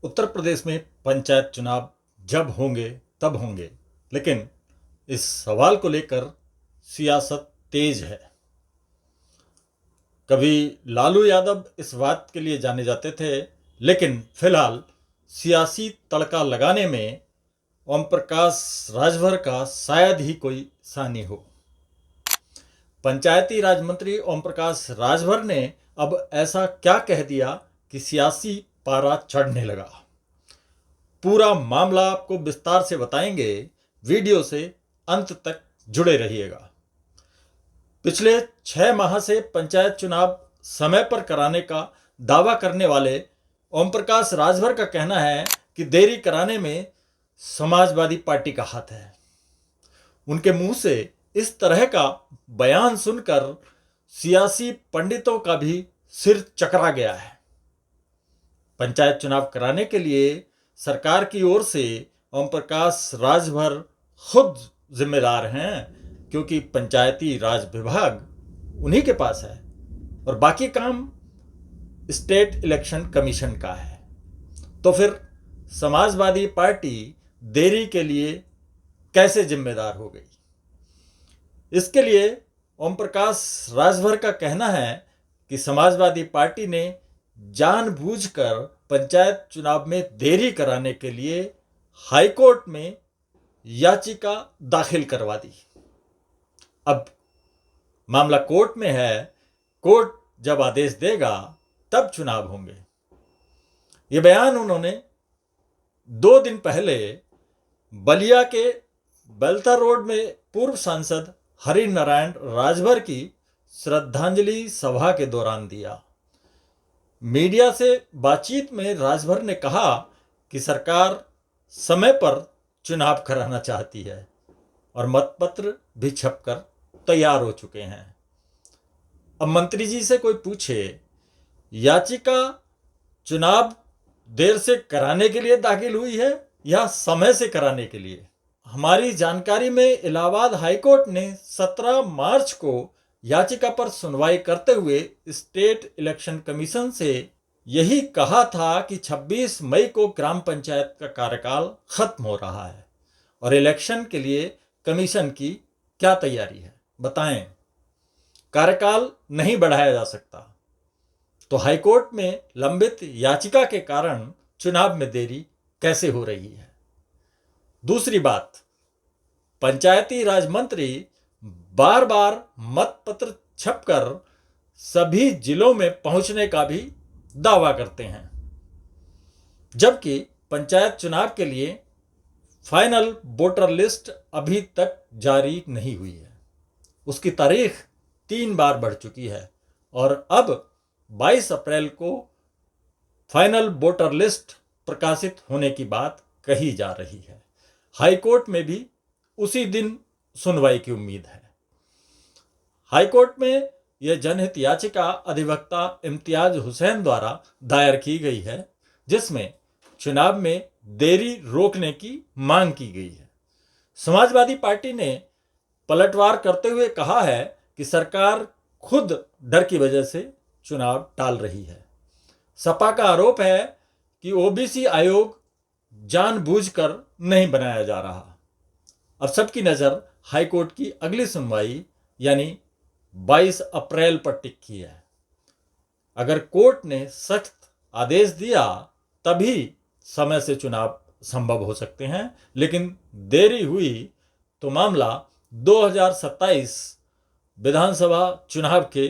उत्तर प्रदेश में पंचायत चुनाव जब होंगे तब होंगे, लेकिन इस सवाल को लेकर सियासत तेज है। कभी लालू यादव इस बात के लिए जाने जाते थे, लेकिन फिलहाल सियासी तड़का लगाने में ओम प्रकाश राजभर का शायद ही कोई सानी हो। पंचायती राज मंत्री ओम प्रकाश राजभर ने अब ऐसा क्या कह दिया कि सियासी पारा चढ़ने लगा। पूरा मामला आपको विस्तार से बताएंगे, वीडियो से अंत तक जुड़े रहिएगा। पिछले 6 माह से पंचायत चुनाव समय पर कराने का दावा करने वाले ओम प्रकाश राजभर का कहना है कि देरी कराने में समाजवादी पार्टी का हाथ है। उनके मुंह से इस तरह का बयान सुनकर सियासी पंडितों का भी सिर चकरा गया है। पंचायत चुनाव कराने के लिए सरकार की ओर से ओम प्रकाश राजभर खुद जिम्मेदार हैं, क्योंकि पंचायती राज विभाग उन्हीं के पास है और बाकी काम स्टेट इलेक्शन कमीशन का है। तो फिर समाजवादी पार्टी देरी के लिए कैसे जिम्मेदार हो गई? इसके लिए ओम प्रकाश राजभर का कहना है कि समाजवादी पार्टी ने जानबूझकर पंचायत चुनाव में देरी कराने के लिए हाईकोर्ट में याचिका दाखिल करवा दी। अब मामला कोर्ट में है, कोर्ट जब आदेश देगा तब चुनाव होंगे। ये बयान उन्होंने 2 दिन पहले बलिया के बेलता रोड में पूर्व सांसद हरिनारायण राजभर की श्रद्धांजलि सभा के दौरान दिया। मीडिया से बातचीत में राजभर ने कहा कि सरकार समय पर चुनाव कराना चाहती है और मतपत्र भी छपकर तैयार हो चुके हैं। अब मंत्री जी से कोई पूछे, याचिका चुनाव देर से कराने के लिए दाखिल हुई है या समय से कराने के लिए? हमारी जानकारी में इलाहाबाद हाईकोर्ट ने 17 मार्च को याचिका पर सुनवाई करते हुए स्टेट इलेक्शन कमीशन से यही कहा था कि 26 मई को ग्राम पंचायत का कार्यकाल खत्म हो रहा है और इलेक्शन के लिए कमीशन की क्या तैयारी है, बताएं। कार्यकाल नहीं बढ़ाया जा सकता, तो हाईकोर्ट में लंबित याचिका के कारण चुनाव में देरी कैसे हो रही है? दूसरी बात, पंचायती राज मंत्री बार बार मतपत्र छपकर सभी जिलों में पहुंचने का भी दावा करते हैं, जबकि पंचायत चुनाव के लिए फाइनल वोटर लिस्ट अभी तक जारी नहीं हुई है। उसकी तारीख 3 बार बढ़ चुकी है और अब 22 अप्रैल को फाइनल वोटर लिस्ट प्रकाशित होने की बात कही जा रही है। हाईकोर्ट में भी उसी दिन सुनवाई की उम्मीद है। हाईकोर्ट में यह जनहित याचिका अधिवक्ता इम्तियाज हुसैन द्वारा दायर की गई है, जिसमें चुनाव में देरी रोकने की मांग की गई है। समाजवादी पार्टी ने पलटवार करते हुए कहा है कि सरकार खुद डर की वजह से चुनाव टाल रही है। सपा का आरोप है कि ओबीसी आयोग जानबूझकर नहीं बनाया जा रहा। अब सबकी नज़र हाईकोर्ट की अगली सुनवाई यानी 22 अप्रैल पर टिकी है। अगर कोर्ट ने सख्त आदेश दिया तभी समय से चुनाव संभव हो सकते हैं, लेकिन देरी हुई तो मामला 2027 विधानसभा चुनाव के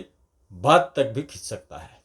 बाद तक भी खिंच सकता है।